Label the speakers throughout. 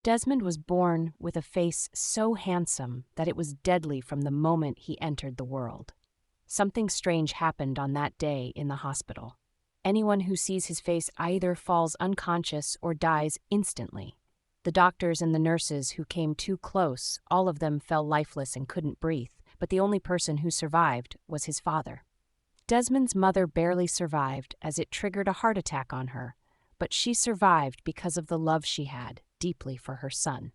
Speaker 1: Desmond was born with a face so handsome that it was deadly from the moment he entered the world. Something strange happened on that day in the hospital. Anyone who sees his face either falls unconscious or dies instantly. The doctors and the nurses who came too close, all of them fell lifeless and couldn't breathe, but the only person who survived was his father. Desmond's mother barely survived as it triggered a heart attack on her, but she survived because of the love she had deeply for her son.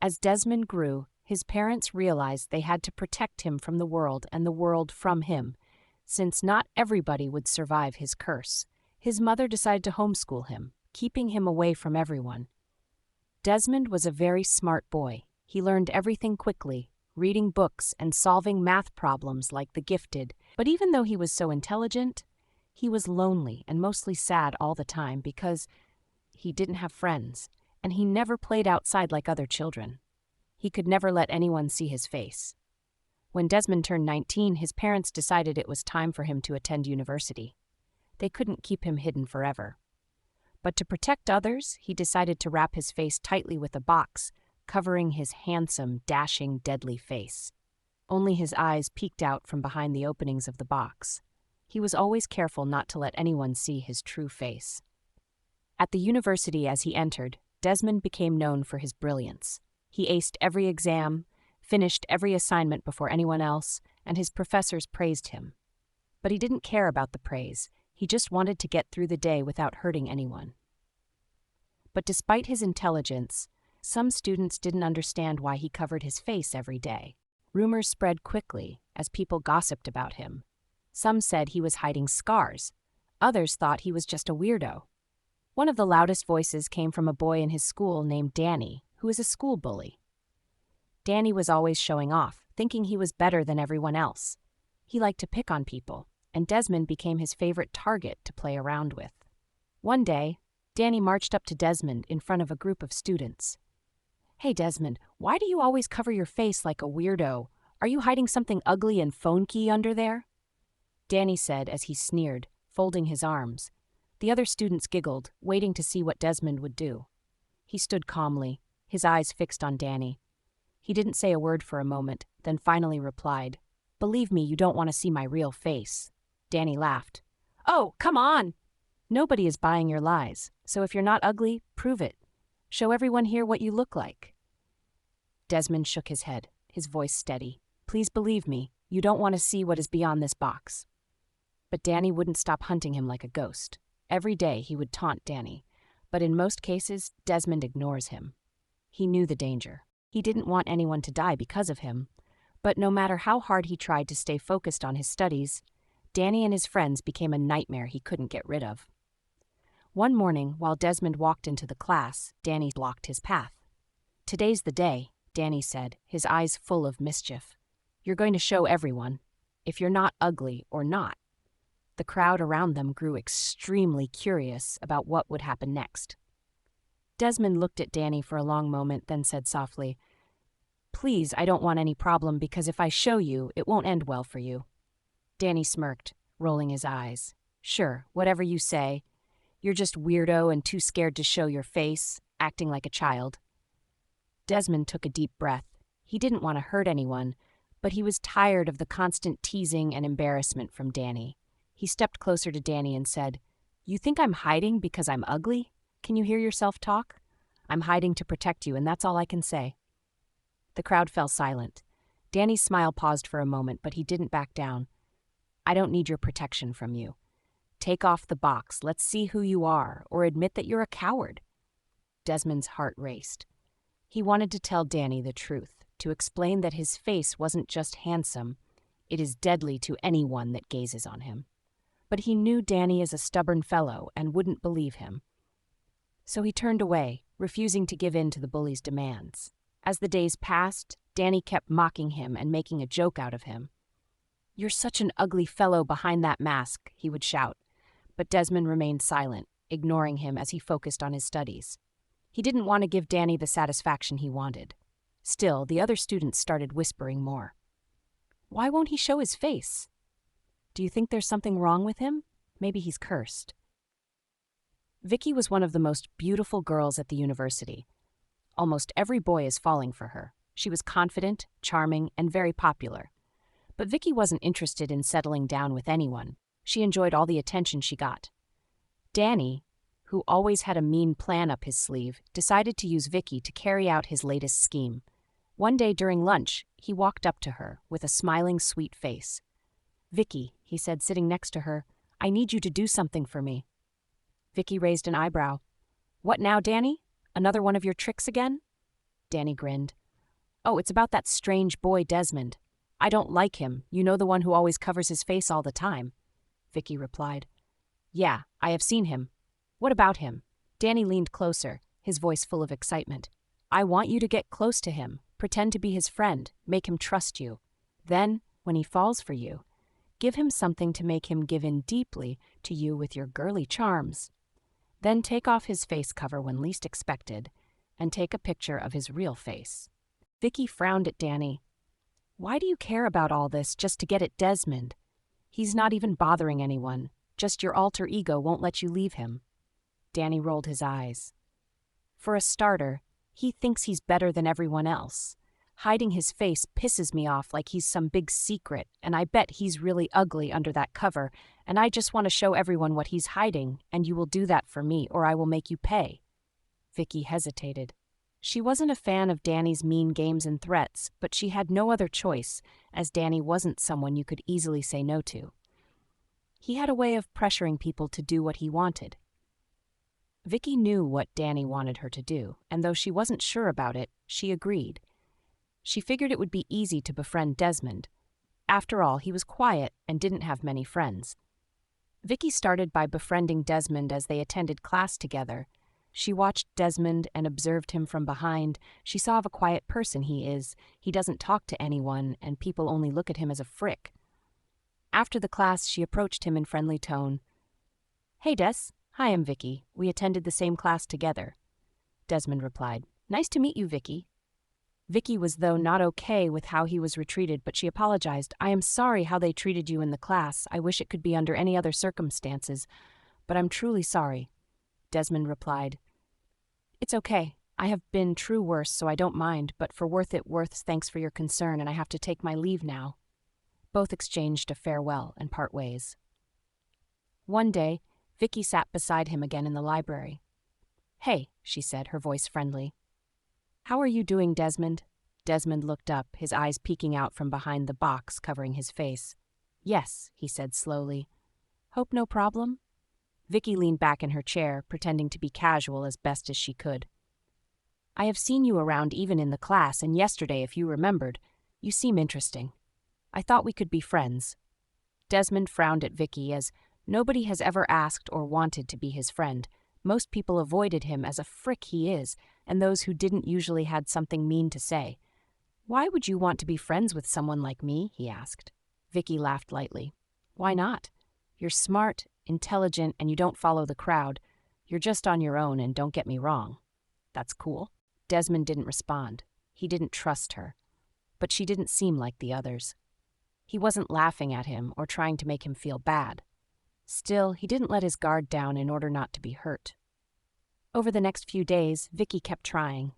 Speaker 1: As Desmond grew, his parents realized they had to protect him from the world and the world from him. Since not everybody would survive his curse, his mother decided to homeschool him, keeping him away from everyone. Desmond was a very smart boy. He learned everything quickly, reading books and solving math problems like the gifted. But even though he was so intelligent, he was lonely and mostly sad all the time because he didn't have friends, and he never played outside like other children. He could never let anyone see his face. When Desmond turned 19, his parents decided it was time for him to attend university. They couldn't keep him hidden forever. But to protect others, he decided to wrap his face tightly with a box, covering his handsome, dashing, deadly face. Only his eyes peeked out from behind the openings of the box. He was always careful not to let anyone see his true face. At the university as he entered, Desmond became known for his brilliance. He aced every exam, finished every assignment before anyone else, and his professors praised him. But he didn't care about the praise. He just wanted to get through the day without hurting anyone. But despite his intelligence, some students didn't understand why he covered his face every day. Rumors spread quickly as people gossiped about him. Some said he was hiding scars. Others thought he was just a weirdo. One of the loudest voices came from a boy in his school named Danny, who is a school bully. Danny was always showing off, thinking he was better than everyone else. He liked to pick on people, and Desmond became his favorite target to play around with. One day, Danny marched up to Desmond in front of a group of students. "Hey Desmond, why do you always cover your face like a weirdo? Are you hiding something ugly and funky under there?" Danny said as he sneered, folding his arms. The other students giggled, waiting to see what Desmond would do. He stood calmly, his eyes fixed on Danny. He didn't say a word for a moment, then finally replied, "Believe me, you don't want to see my real face." Danny laughed. "Oh, come on!" "Nobody is buying your lies, so if you're not ugly, prove it. Show everyone here what you look like." Desmond shook his head, his voice steady. "Please believe me, you don't want to see what is beyond this box." But Danny wouldn't stop hunting him like a ghost. Every day he would taunt Danny, but in most cases, Desmond ignores him. He knew the danger. He didn't want anyone to die because of him, but no matter how hard he tried to stay focused on his studies, Danny and his friends became a nightmare he couldn't get rid of. One morning, while Desmond walked into the class, Danny blocked his path. "Today's the day," Danny said, his eyes full of mischief. "You're going to show everyone, if you're not ugly or not." The crowd around them grew extremely curious about what would happen next. Desmond looked at Danny for a long moment, then said softly, "Please, I don't want any problem because if I show you, it won't end well for you." Danny smirked, rolling his eyes. "Sure, whatever you say. You're just weirdo and too scared to show your face, acting like a child." Desmond took a deep breath. He didn't want to hurt anyone, but he was tired of the constant teasing and embarrassment from Danny. He stepped closer to Danny and said, "You think I'm hiding because I'm ugly? Can you hear yourself talk? I'm hiding to protect you, and that's all I can say." The crowd fell silent. Danny's smile paused for a moment, but he didn't back down. "I don't need your protection from you. Take off the box, let's see who you are, or admit that you're a coward." Desmond's heart raced. He wanted to tell Danny the truth, to explain that his face wasn't just handsome, it is deadly to anyone that gazes on him. But he knew Danny is a stubborn fellow and wouldn't believe him. So he turned away, refusing to give in to the bully's demands. As the days passed, Danny kept mocking him and making a joke out of him. "You're such an ugly fellow behind that mask," he would shout. But Desmond remained silent, ignoring him as he focused on his studies. He didn't want to give Danny the satisfaction he wanted. Still, the other students started whispering more. "Why won't he show his face? Do you think there's something wrong with him? Maybe he's cursed." Vicki was one of the most beautiful girls at the university. Almost every boy is falling for her. She was confident, charming, and very popular. But Vicki wasn't interested in settling down with anyone. She enjoyed all the attention she got. Danny, who always had a mean plan up his sleeve, decided to use Vicki to carry out his latest scheme. One day during lunch, he walked up to her with a smiling, sweet face. "Vicki," he said, sitting next to her, "I need you to do something for me." Vicki raised an eyebrow. "What now, Danny? Another one of your tricks again?" Danny grinned. "Oh, it's about that strange boy Desmond. I don't like him, you know, the one who always covers his face all the time," Vicki replied. "Yeah, I have seen him. What about him?" Danny leaned closer, his voice full of excitement. "I want you to get close to him, pretend to be his friend, make him trust you. Then, when he falls for you, give him something to make him give in deeply to you with your girly charms. Then take off his face cover when least expected, and take a picture of his real face." Vicki frowned at Danny. "Why do you care about all this just to get at Desmond? He's not even bothering anyone. Just your alter ego won't let you leave him." Danny rolled his eyes. "For a starter, he thinks he's better than everyone else. Hiding his face pisses me off like he's some big secret, and I bet he's really ugly under that cover, and I just want to show everyone what he's hiding, and you will do that for me, or I will make you pay." Vicki hesitated. She wasn't a fan of Danny's mean games and threats, but she had no other choice, as Danny wasn't someone you could easily say no to. He had a way of pressuring people to do what he wanted. Vicki knew what Danny wanted her to do, and though she wasn't sure about it, she agreed. She figured it would be easy to befriend Desmond. After all, he was quiet and didn't have many friends. Vicki started by befriending Desmond as they attended class together. She watched Desmond and observed him from behind. She saw of a quiet person he is. He doesn't talk to anyone, and people only look at him as a frick. After the class, she approached him in friendly tone. "Hey, Des. Hi, I'm Vicki. We attended the same class together." Desmond replied, "Nice to meet you, Vicki." Vicki was, though, not okay with how he was treated, but she apologized. "I am sorry how they treated you in the class. I wish it could be under any other circumstances, but I'm truly sorry." Desmond replied, "It's okay. I have been true worse, so I don't mind, but for worth, thanks for your concern, and I have to take my leave now." Both exchanged a farewell and part ways. One day, Vicki sat beside him again in the library. "Hey," she said, her voice friendly. "How are you doing, Desmond?" Desmond looked up, his eyes peeking out from behind the box covering his face. "Yes," he said slowly. "Hope no problem?" Vicki leaned back in her chair, pretending to be casual as best as she could. "I have seen you around even in the class, and yesterday, if you remembered. You seem interesting. I thought we could be friends." Desmond frowned at Vicki, as nobody has ever asked or wanted to be his friend. Most people avoided him as a frick he is, and those who didn't usually had something mean to say. "Why would you want to be friends with someone like me?" he asked. Vicki laughed lightly. "Why not? You're smart, intelligent, and you don't follow the crowd. You're just on your own, and don't get me wrong. That's cool." Desmond didn't respond. He didn't trust her. But she didn't seem like the others. He wasn't laughing at him or trying to make him feel bad. Still, he didn't let his guard down in order not to be hurt. Over the next few days, Vicki kept trying.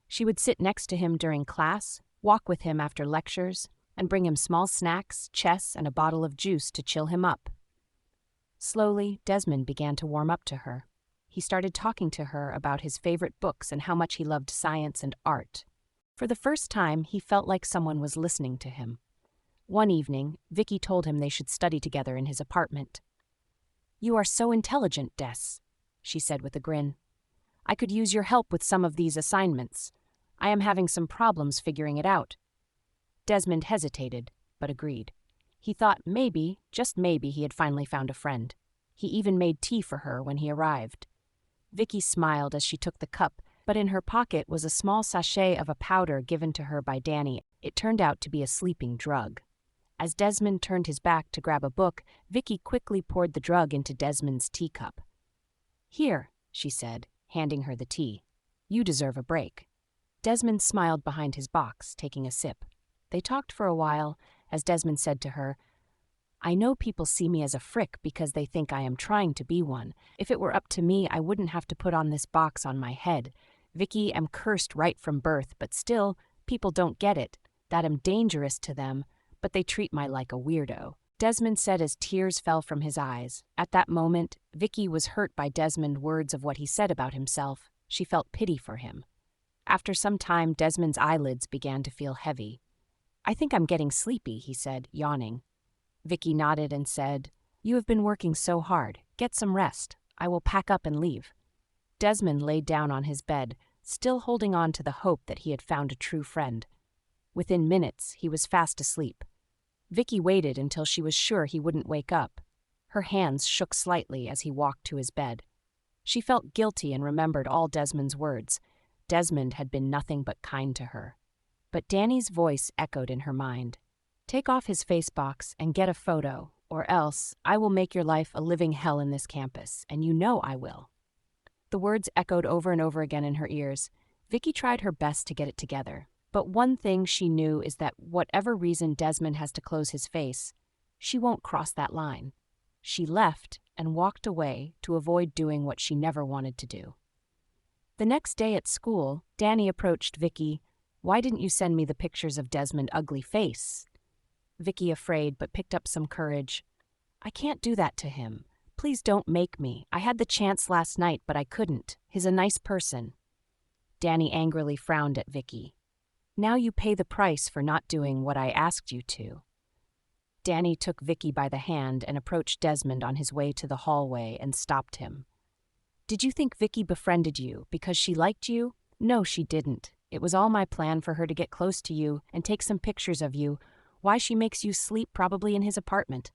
Speaker 1: She would sit next to him during class, walk with him after lectures, and bring him small snacks, chess, and a bottle of juice to chill him up. Slowly, Desmond began to warm up to her. He started talking to her about his favorite books and how much he loved science and art. For the first time, he felt like someone was listening to him. One evening, Vicki told him they should study together in his apartment. "You are so intelligent, Des," she said with a grin. "I could use your help with some of these assignments. I am having some problems figuring it out." Desmond hesitated, but agreed. He thought maybe, just maybe, he had finally found a friend. He even made tea for her when he arrived. Vicki smiled as she took the cup, but in her pocket was a small sachet of a powder given to her by Danny. It turned out to be a sleeping drug. As Desmond turned his back to grab a book, Vicki quickly poured the drug into Desmond's teacup. "Here," she said, handing her the tea. "You deserve a break." Desmond smiled behind his box, taking a sip. They talked for a while, as Desmond said to her, "I know people see me as a frick because they think I am trying to be one. If it were up to me, I wouldn't have to put on this box on my head. Vicki am cursed right from birth, but still, people don't get it, that am dangerous to them, but they treat my like a weirdo," Desmond said as tears fell from his eyes. At that moment, Vicki was hurt by Desmond's words of what he said about himself. She felt pity for him. After some time, Desmond's eyelids began to feel heavy. "I think I'm getting sleepy," he said, yawning. Vicki nodded and said, "You have been working so hard. Get some rest. I will pack up and leave." Desmond laid down on his bed, still holding on to the hope that he had found a true friend. Within minutes, he was fast asleep. Vicki waited until she was sure he wouldn't wake up. Her hands shook slightly as he walked to his bed. She felt guilty and remembered all Desmond's words. Desmond had been nothing but kind to her. But Danny's voice echoed in her mind. "Take off his face box and get a photo, or else I will make your life a living hell in this campus, and you know I will." The words echoed over and over again in her ears. Vicki tried her best to get it together. But one thing she knew is that whatever reason Desmond has to close his face, she won't cross that line. She left and walked away to avoid doing what she never wanted to do. The next day at school, Danny approached Vicki. "Why didn't you send me the pictures of Desmond's ugly face?" Vicki, afraid, but picked up some courage. "I can't do that to him. Please don't make me. I had the chance last night, but I couldn't. He's a nice person." Danny angrily frowned at Vicki. "Now you pay the price for not doing what I asked you to." Danny took Vicki by the hand and approached Desmond on his way to the hallway and stopped him. "Did you think Vicki befriended you because she liked you? No, she didn't. It was all my plan for her to get close to you and take some pictures of you. Why she makes you sleep probably in his apartment,"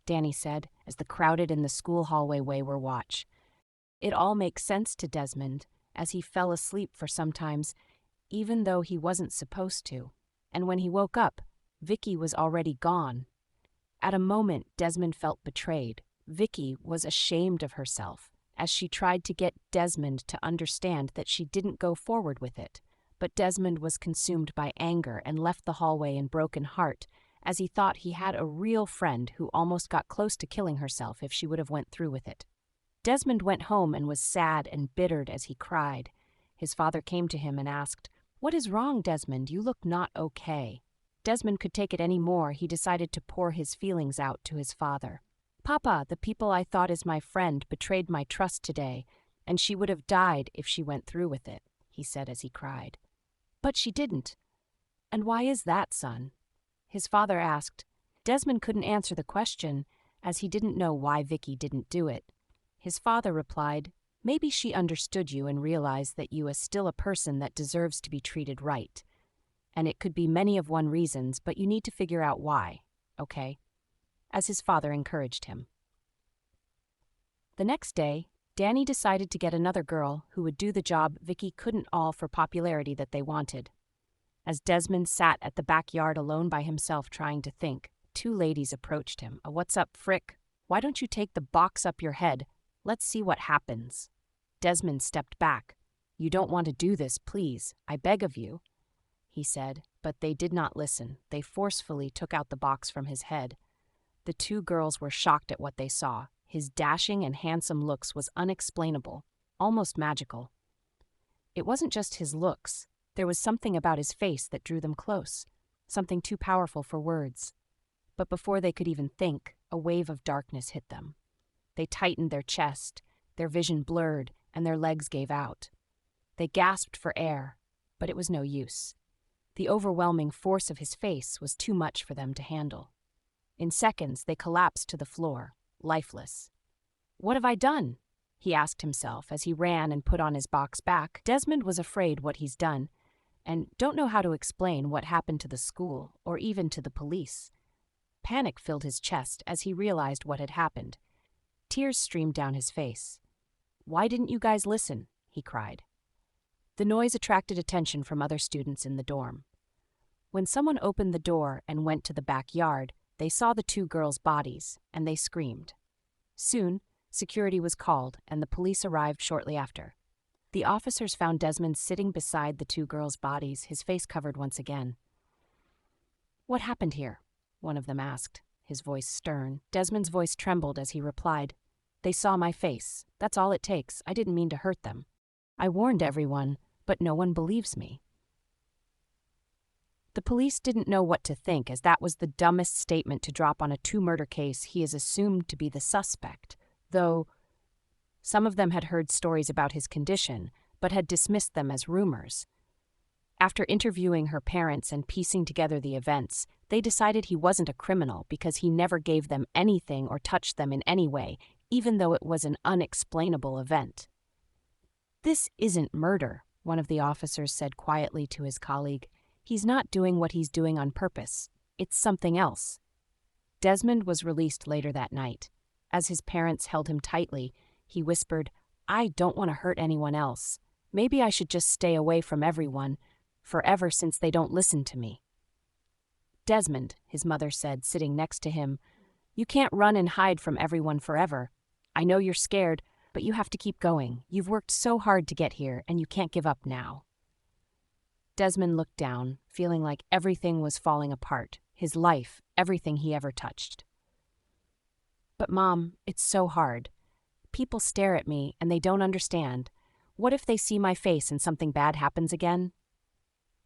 Speaker 1: Danny said, as the crowded in the school hallway were watch. It all makes sense to Desmond, as he fell asleep for sometimes, even though he wasn't supposed to. And when he woke up, Vicki was already gone. At a moment, Desmond felt betrayed. Vicki was ashamed of herself, as she tried to get Desmond to understand that she didn't go forward with it. But Desmond was consumed by anger and left the hallway in broken heart, as he thought he had a real friend who almost got close to killing herself if she would have went through with it. Desmond went home and was sad and bittered as he cried. His father came to him and asked, "What is wrong, Desmond? You look not okay." Desmond could take it any more. He decided to pour his feelings out to his father. "Papa, the people I thought is my friend betrayed my trust today, and she would have died if she went through with it," he said as he cried. "But she didn't." "And why is that, son?" his father asked. Desmond couldn't answer the question, as he didn't know why Vicki didn't do it. His father replied, "Maybe she understood you and realized that you are still a person that deserves to be treated right. And it could be many of one reasons, but you need to figure out why, okay?" as his father encouraged him. The next day, Danny decided to get another girl who would do the job Vicki couldn't all for popularity that they wanted. As Desmond sat at the backyard alone by himself trying to think, two ladies approached him. "What's up, Frick? Why don't you take the box up your head? Let's see what happens." Desmond stepped back. "You don't want to do this, please. I beg of you," he said, but they did not listen. They forcefully took out the box from his head. The two girls were shocked at what they saw. His dashing and handsome looks was unexplainable, almost magical. It wasn't just his looks. There was something about his face that drew them close, something too powerful for words. But before they could even think, a wave of darkness hit them. They tightened their chest, their vision blurred, and their legs gave out. They gasped for air, but it was no use. The overwhelming force of his face was too much for them to handle. In seconds, they collapsed to the floor, lifeless. "What have I done?" he asked himself as he ran and put on his box back. Desmond was afraid what he's done, and don't know how to explain what happened to the school or even to the police. Panic filled his chest as he realized what had happened. Tears streamed down his face. "Why didn't you guys listen?" he cried. The noise attracted attention from other students in the dorm. When someone opened the door and went to the backyard, they saw the two girls' bodies, and they screamed. Soon, security was called, and the police arrived shortly after. The officers found Desmond sitting beside the two girls' bodies, his face covered once again. "What happened here?" one of them asked, his voice stern. Desmond's voice trembled as he replied, "They saw my face. That's all it takes. I didn't mean to hurt them." I warned everyone, but no one believes me." The police didn't know what to think, as that was the dumbest statement to drop on a two-murder case he is assumed to be the suspect, though some of them had heard stories about his condition, but had dismissed them as rumors. After interviewing her parents and piecing together the events, they decided he wasn't a criminal because he never gave them anything or touched them in any way, even though it was an unexplainable event. "This isn't murder," one of the officers said quietly to his colleague. "He's not doing what he's doing on purpose. It's something else." Desmond was released later that night. As his parents held him tightly, he whispered, "I don't want to hurt anyone else. Maybe I should just stay away from everyone, forever, since they don't listen to me." "Desmond," his mother said, sitting next to him, "you can't run and hide from everyone forever. I know you're scared, but you have to keep going. You've worked so hard to get here, and you can't give up now." Desmond looked down, feeling like everything was falling apart, his life, everything he ever touched. "But Mom, it's so hard. People stare at me, and they don't understand. What if they see my face and something bad happens again?"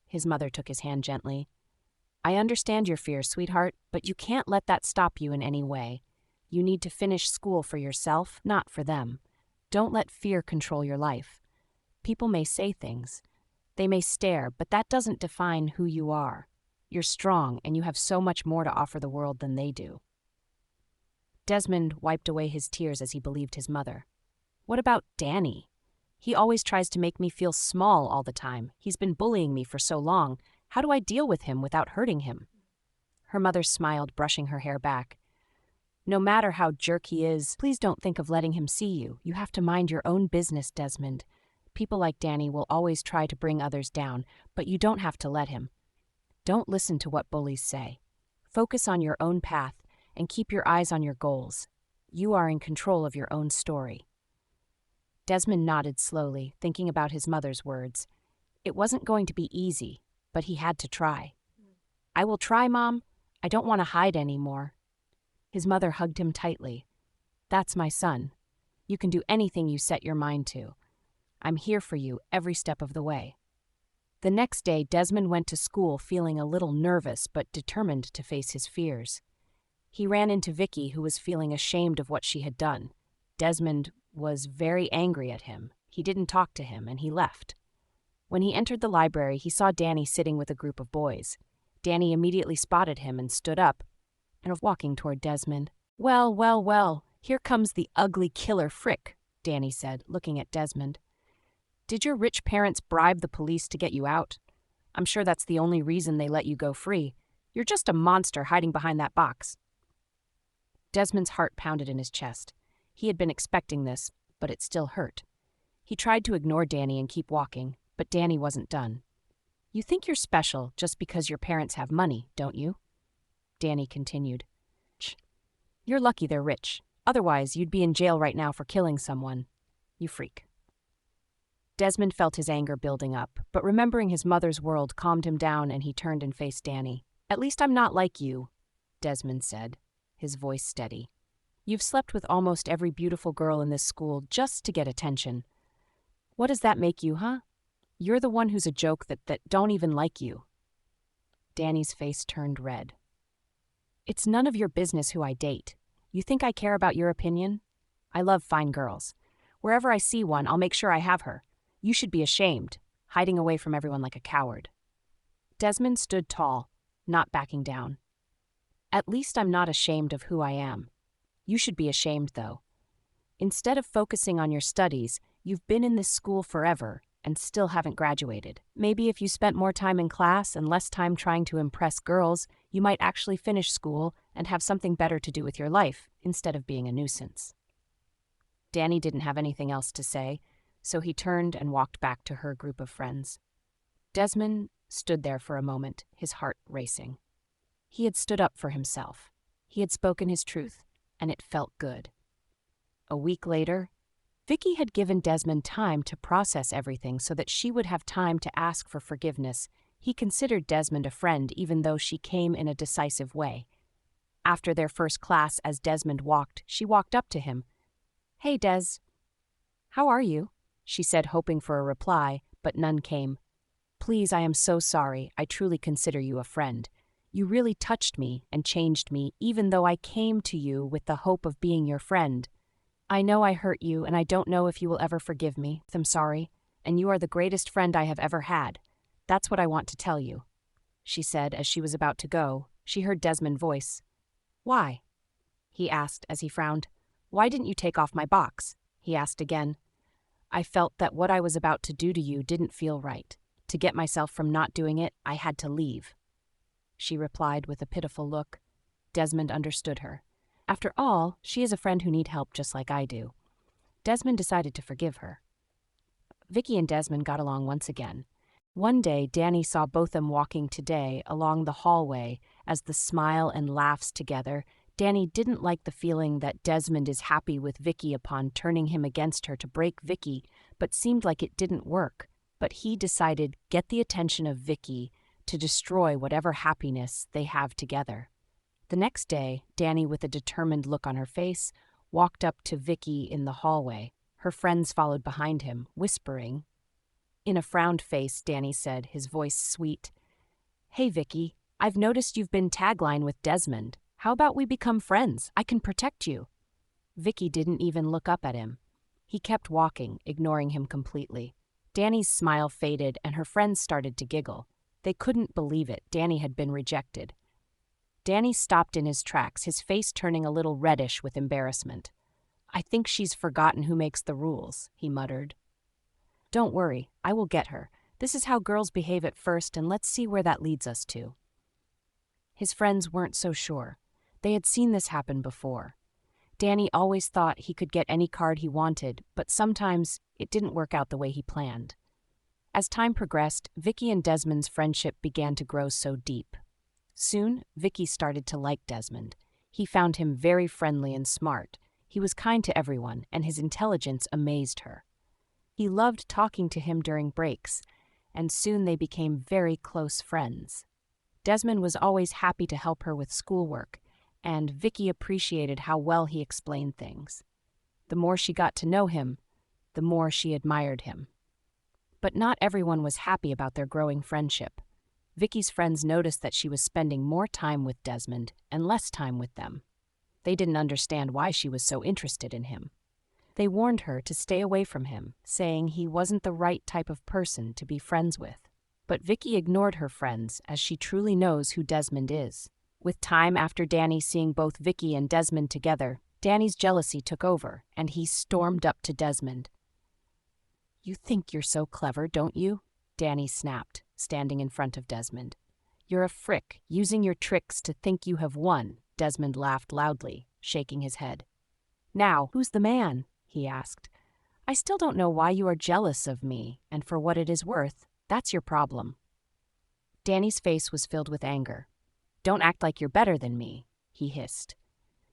Speaker 1: His mother took his hand gently. "I understand your fears, sweetheart, but you can't let that stop you in any way. You need to finish school for yourself, not for them. Don't let fear control your life. People may say things. They may stare, but that doesn't define who you are. You're strong, and you have so much more to offer the world than they do." Desmond wiped away his tears as he believed his mother. "What about Danny? He always tries to make me feel small all the time. He's been bullying me for so long. How do I deal with him without hurting him?" Her mother smiled, brushing her hair back. "No matter how jerk he is, please don't think of letting him see you. You have to mind your own business, Desmond. People like Danny will always try to bring others down, but you don't have to let him. Don't listen to what bullies say. Focus on your own path and keep your eyes on your goals. You are in control of your own story." Desmond nodded slowly, thinking about his mother's words. It wasn't going to be easy, but he had to try. "I will try, Mom. I don't want to hide anymore." His mother hugged him tightly. "That's my son. You can do anything you set your mind to. I'm here for you every step of the way." The next day, Desmond went to school feeling a little nervous but determined to face his fears. He ran into Vicki, who was feeling ashamed of what she had done. Desmond was very angry at him. He didn't talk to him, and he left. When he entered the library, he saw Danny sitting with a group of boys. Danny immediately spotted him and stood up and was walking toward Desmond. Well, well, well, here comes the ugly killer Frick," Danny said, looking at Desmond. "Did your rich parents bribe the police to get you out? I'm sure that's the only reason they let you go free. You're just a monster hiding behind that box." Desmond's heart pounded in his chest. He had been expecting this, but it still hurt. He tried to ignore Danny and keep walking, but Danny wasn't done. "You think you're special just because your parents have money, don't you?" Danny continued. "You're lucky they're rich. Otherwise, you'd be in jail right now for killing someone. You freak." Desmond felt his anger building up, but remembering his mother's world calmed him down, and he turned and faced Danny. "At least I'm not like you," Desmond said, his voice steady. "You've slept with almost every beautiful girl in this school just to get attention. What does that make you, huh? You're the one who's a joke that don't even like you." Danny's face turned red. "It's none of your business who I date. You think I care about your opinion? I love fine girls. Wherever I see one, I'll make sure I have her. You should be ashamed, hiding away from everyone like a coward." Desmond stood tall, not backing down. "At least I'm not ashamed of who I am. You should be ashamed, though. Instead of focusing on your studies, you've been in this school forever and still haven't graduated. Maybe if you spent more time in class and less time trying to impress girls, you might actually finish school and have something better to do with your life instead of being a nuisance." Danny didn't have anything else to say, so he turned and walked back to her group of friends. Desmond stood there for a moment, his heart racing. He had stood up for himself. He had spoken his truth, and it felt good. A week later, Vicki had given Desmond time to process everything so that she would have time to ask for forgiveness. He considered Desmond a friend, even though she came in a decisive way. After their first class, as Desmond walked, she walked up to him. "Hey, Des. How are you?" she said, hoping for a reply, but none came. Please, I am so sorry. I truly consider you a friend. You really touched me and changed me, even though I came to you with the hope of being your friend. I know I hurt you, and I don't know if you will ever forgive me. I'm sorry, and you are the greatest friend I have ever had. That's what I want to tell you, she said as she was about to go. She heard Desmond's voice. Why? He asked as he frowned. Why didn't you take off my box? He asked again. I felt that what I was about to do to you didn't feel right. To get myself from not doing it, I had to leave, she replied with a pitiful look. Desmond understood her. After all, she is a friend who needs help just like I do. Desmond decided to forgive her. Vicki and Desmond got along once again. One day, Danny saw both them walking today along the hallway as the smile and laughs together. Danny didn't like the feeling that Desmond is happy with Vicki upon turning him against her to break Vicki, but seemed like it didn't work. But he decided get the attention of Vicki to destroy whatever happiness they have together. The next day, Danny, with a determined look on her face, walked up to Vicki in the hallway. Her friends followed behind him, whispering. In a frowned face, Danny said, his voice sweet, Hey, Vicki, I've noticed you've been tagline with Desmond. How about we become friends? I can protect you. Vicki didn't even look up at him. He kept walking, ignoring him completely. Danny's smile faded, and her friends started to giggle. They couldn't believe it. Danny had been rejected. Danny stopped in his tracks, his face turning a little reddish with embarrassment. I think she's forgotten who makes the rules, he muttered. Don't worry, I will get her. This is how girls behave at first, and let's see where that leads us to. His friends weren't so sure. They had seen this happen before. Danny always thought he could get any card he wanted, but sometimes it didn't work out the way he planned. As time progressed, Vicki and Desmond's friendship began to grow so deep. Soon, Vicki started to like Desmond. He found him very friendly and smart. He was kind to everyone, and his intelligence amazed her. He loved talking to him during breaks, and soon they became very close friends. Desmond was always happy to help her with schoolwork, and Vicki appreciated how well he explained things. The more she got to know him, the more she admired him. But not everyone was happy about their growing friendship. Vicki's friends noticed that she was spending more time with Desmond and less time with them. They didn't understand why she was so interested in him. They warned her to stay away from him, saying he wasn't the right type of person to be friends with. But Vicki ignored her friends, as she truly knows who Desmond is. With time, after Danny seeing both Vicki and Desmond together, Danny's jealousy took over, and he stormed up to Desmond. You think you're so clever, don't you? Danny snapped, standing in front of Desmond. You're a frick, using your tricks to think you have won. Desmond laughed loudly, shaking his head. Now, who's the man? He asked. I still don't know why you are jealous of me, and for what it is worth, that's your problem. Danny's face was filled with anger. Don't act like you're better than me, he hissed.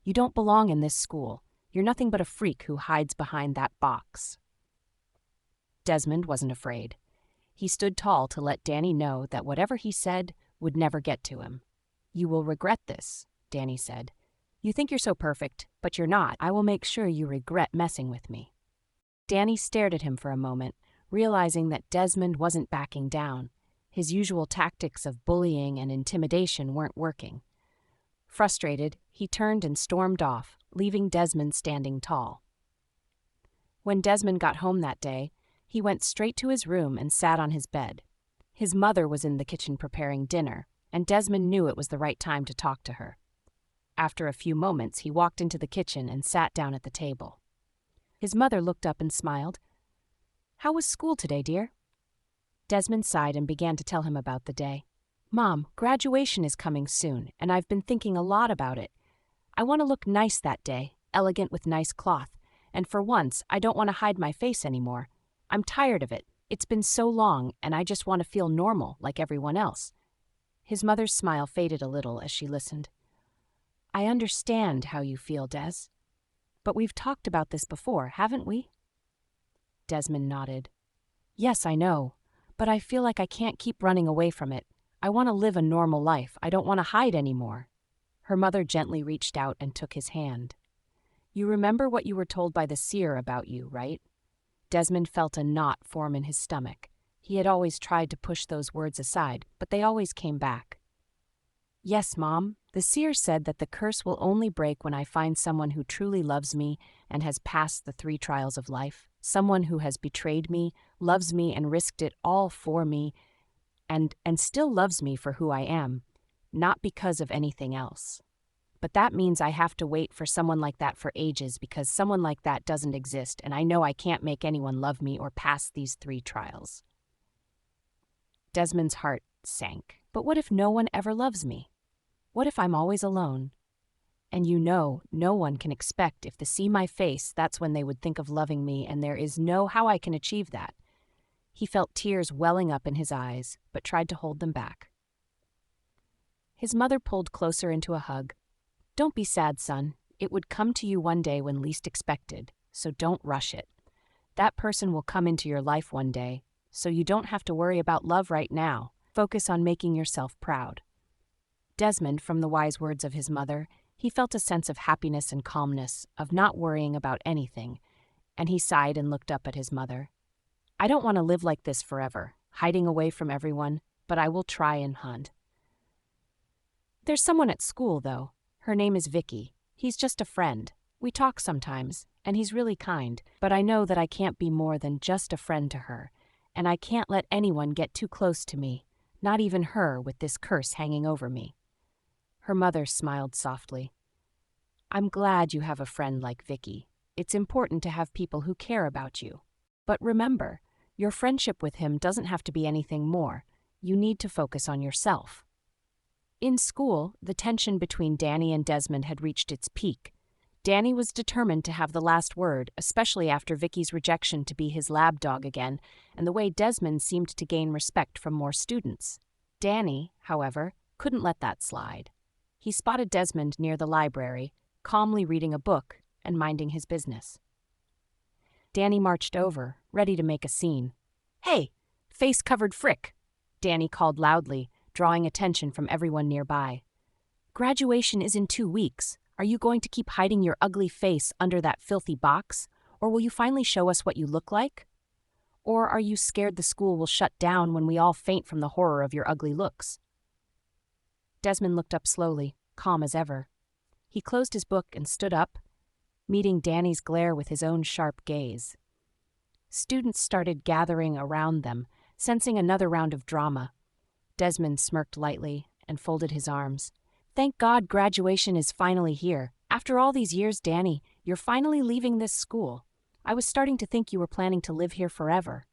Speaker 1: You don't belong in this school. You're nothing but a freak who hides behind that box. Desmond wasn't afraid. He stood tall to let Danny know that whatever he said would never get to him. You will regret this, Danny said. You think you're so perfect, but you're not. I will make sure you regret messing with me. Danny stared at him for a moment, realizing that Desmond wasn't backing down. His usual tactics of bullying and intimidation weren't working. Frustrated, he turned and stormed off, leaving Desmond standing tall. When Desmond got home that day, he went straight to his room and sat on his bed. His mother was in the kitchen preparing dinner, and Desmond knew it was the right time to talk to her. After a few moments, he walked into the kitchen and sat down at the table. His mother looked up and smiled. How was school today, dear? Desmond sighed and began to tell him about the day. Mom, graduation is coming soon, and I've been thinking a lot about it. I want to look nice that day, elegant with nice cloth, and for once, I don't want to hide my face anymore. I'm tired of it. It's been so long, and I just want to feel normal, like everyone else. His mother's smile faded a little as she listened. I understand how you feel, Des. But we've talked about this before, haven't we? Desmond nodded. Yes, I know, but I feel like I can't keep running away from it. I want to live a normal life. I don't want to hide anymore. Her mother gently reached out and took his hand. You remember what you were told by the seer about you, right? Desmond felt a knot form in his stomach. He had always tried to push those words aside, but they always came back. "Yes, Mom. The seer said that the curse will only break when I find someone who truly loves me and has passed the 3 trials of life, someone who has betrayed me, loves me and risked it all for me, and still loves me for who I am, not because of anything else. But that means I have to wait for someone like that for ages because someone like that doesn't exist, and I know I can't make anyone love me or pass these 3 trials." Desmond's heart sank. But what if no one ever loves me? What if I'm always alone? And no one can expect if they see my face, that's when they would think of loving me, and there is no how I can achieve that. He felt tears welling up in his eyes, but tried to hold them back. His mother pulled closer into a hug. "Don't be sad, son. It would come to you one day when least expected, so don't rush it. That person will come into your life one day, so you don't have to worry about love right now. Focus on making yourself proud." Desmond, from the wise words of his mother, he felt a sense of happiness and calmness, of not worrying about anything, and he sighed and looked up at his mother. "I don't want to live like this forever, hiding away from everyone, but I will try and hunt. There's someone at school, though. Her name is Vicki. He's just a friend. We talk sometimes, and he's really kind, but I know that I can't be more than just a friend to her, and I can't let anyone get too close to me, not even her with this curse hanging over me." Her mother smiled softly. "I'm glad you have a friend like Vicki. It's important to have people who care about you. But remember, your friendship with him doesn't have to be anything more. You need to focus on yourself." In school, the tension between Danny and Desmond had reached its peak. Danny was determined to have the last word, especially after Vicky's rejection to be his lab dog again, and the way Desmond seemed to gain respect from more students. Danny, however, couldn't let that slide. He spotted Desmond near the library, calmly reading a book and minding his business. Danny marched over, ready to make a scene. "Hey, face-covered frick!" Danny called loudly, drawing attention from everyone nearby. "Graduation is in 2 weeks. Are you going to keep hiding your ugly face under that filthy box, or will you finally show us what you look like? Or are you scared the school will shut down when we all faint from the horror of your ugly looks?" Desmond looked up slowly, calm as ever. He closed his book and stood up, meeting Danny's glare with his own sharp gaze. Students started gathering around them, sensing another round of drama. Desmond smirked lightly and folded his arms. "Thank God graduation is finally here. After all these years, Danny, you're finally leaving this school. I was starting to think you were planning to live here forever."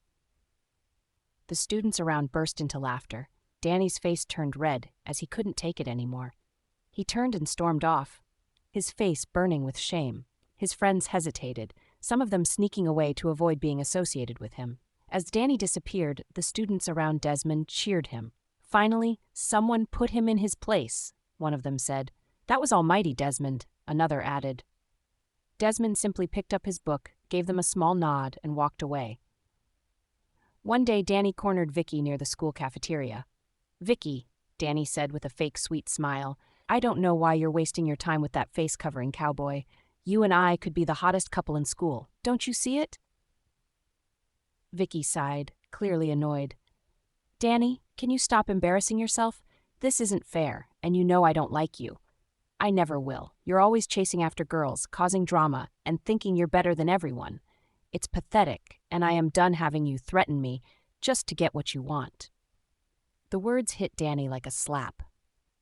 Speaker 1: The students around burst into laughter. Danny's face turned red as he couldn't take it anymore. He turned and stormed off, his face burning with shame. His friends hesitated, some of them sneaking away to avoid being associated with him. As Danny disappeared, the students around Desmond cheered him. "Finally, someone put him in his place," one of them said. "That was almighty, Desmond," another added. Desmond simply picked up his book, gave them a small nod, and walked away. One day, Danny cornered Vicki near the school cafeteria. "Vicki," Danny said with a fake sweet smile, "I don't know why you're wasting your time with that face-covering cowboy. You and I could be the hottest couple in school. Don't you see it?" Vicki sighed, clearly annoyed. "Danny, can you stop embarrassing yourself? This isn't fair, and you know I don't like you. I never will. You're always chasing after girls, causing drama, and thinking you're better than everyone. It's pathetic, and I am done having you threaten me just to get what you want." The words hit Danny like a slap.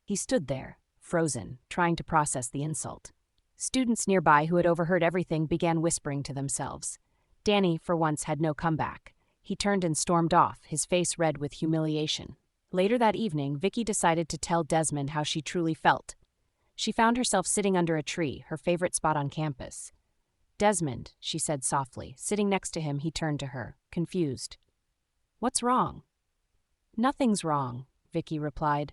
Speaker 1: He stood there, frozen, trying to process the insult. Students nearby who had overheard everything began whispering to themselves. Danny, for once, had no comeback. He turned and stormed off, his face red with humiliation. Later that evening, Vicki decided to tell Desmond how she truly felt. She found herself sitting under a tree, her favorite spot on campus. "Desmond," she said softly. Sitting next to him, he turned to her, confused. "What's wrong?" "Nothing's wrong," Vicki replied.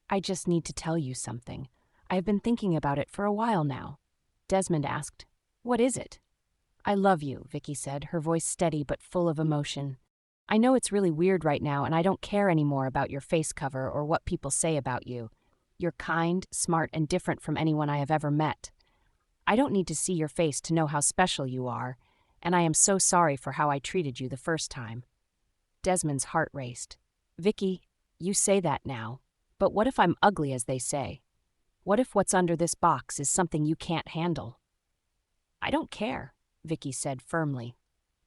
Speaker 1: "I just need to tell you something. I have been thinking about it for a while now." Desmond asked, "What is it?" "I love you," Vicki said, her voice steady but full of emotion. "I know it's really weird right now, and I don't care anymore about your face cover or what people say about you. You're kind, smart, and different from anyone I have ever met. I don't need to see your face to know how special you are, and I am so sorry for how I treated you the first time." Desmond's heart raced. "Vicki, you say that now, but what if I'm ugly as they say? What if what's under this box is something you can't handle?" "I don't care," Vicki said firmly.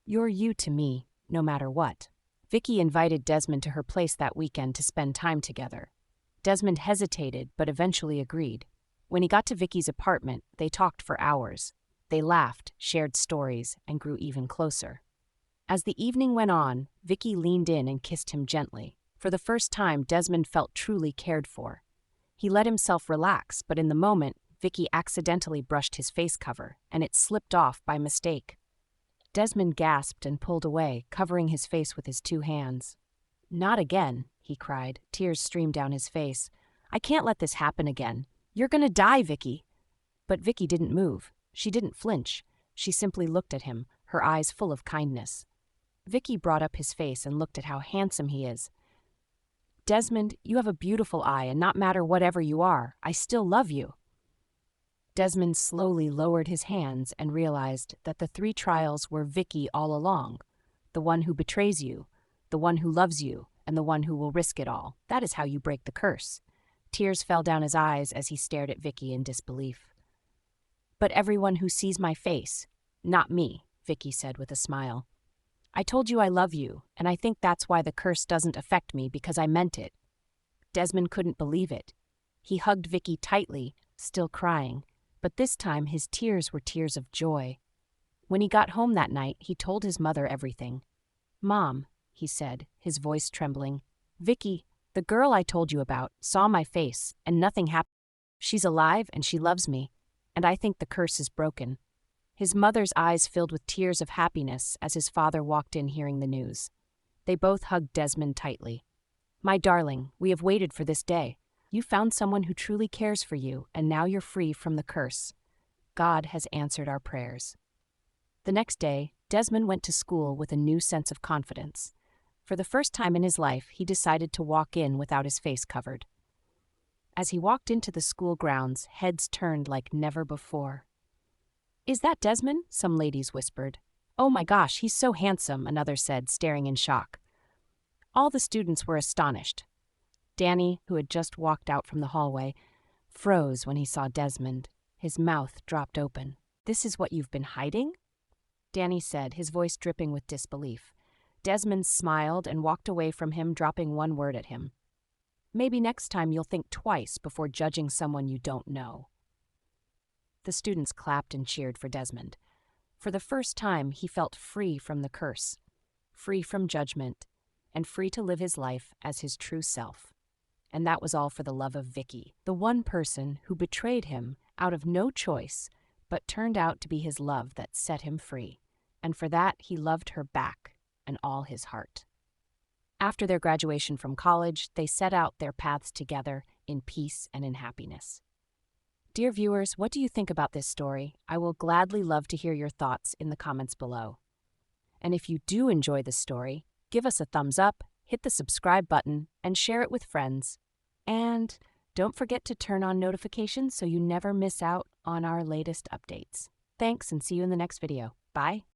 Speaker 1: "You're you to me, no matter what." Vicki invited Desmond to her place that weekend to spend time together. Desmond hesitated, but eventually agreed. When he got to Vicki's apartment, they talked for hours. They laughed, shared stories, and grew even closer. As the evening went on, Vicki leaned in and kissed him gently. For the first time, Desmond felt truly cared for. He let himself relax, but in the moment, Vicki accidentally brushed his face cover, and it slipped off by mistake. Desmond gasped and pulled away, covering his face with his two hands. "Not again," he cried. Tears streamed down his face. "I can't let this happen again. You're gonna die, Vicki." But Vicki didn't move. She didn't flinch. She simply looked at him, her eyes full of kindness. Vicki brought up his face and looked at how handsome he is. "Desmond, you have a beautiful eye, and not matter whatever you are, I still love you." Desmond slowly lowered his hands and realized that the three trials were Vicki all along. The one who betrays you, the one who loves you, and the one who will risk it all. That is how you break the curse. Tears fell down his eyes as he stared at Vicki in disbelief. "But everyone who sees my face, not me," Vicki said with a smile. "I told you I love you, and I think that's why the curse doesn't affect me, because I meant it." Desmond couldn't believe it. He hugged Vicki tightly, still crying, but this time his tears were tears of joy. When he got home that night, he told his mother everything. "Mom," he said, his voice trembling, "Vicki, the girl I told you about, saw my face, and nothing happened. She's alive and she loves me, and I think the curse is broken." His mother's eyes filled with tears of happiness as his father walked in hearing the news. They both hugged Desmond tightly. "My darling, we have waited for this day. You found someone who truly cares for you, and now you're free from the curse. God has answered our prayers." The next day, Desmond went to school with a new sense of confidence. For the first time in his life, he decided to walk in without his face covered. As he walked into the school grounds, heads turned like never before. "Is that Desmond?" some ladies whispered. "Oh my gosh, he's so handsome," another said, staring in shock. All the students were astonished. Danny, who had just walked out from the hallway, froze when he saw Desmond. His mouth dropped open. "This is what you've been hiding?" Danny said, his voice dripping with disbelief. Desmond smiled and walked away from him, dropping one word at him. "Maybe next time you'll think twice before judging someone you don't know." The students clapped and cheered for Desmond. For the first time, he felt free from the curse, free from judgment, and free to live his life as his true self. And that was all for the love of Vicki, the one person who betrayed him out of no choice, but turned out to be his love that set him free. And for that, he loved her back and all his heart. After their graduation from college, they set out their paths together in peace and in happiness. Dear viewers, what do you think about this story? I will gladly love to hear your thoughts in the comments below. And if you do enjoy this story, give us a thumbs up, hit the subscribe button, and share it with friends. And don't forget to turn on notifications so you never miss out on our latest updates. Thanks, and see you in the next video. Bye.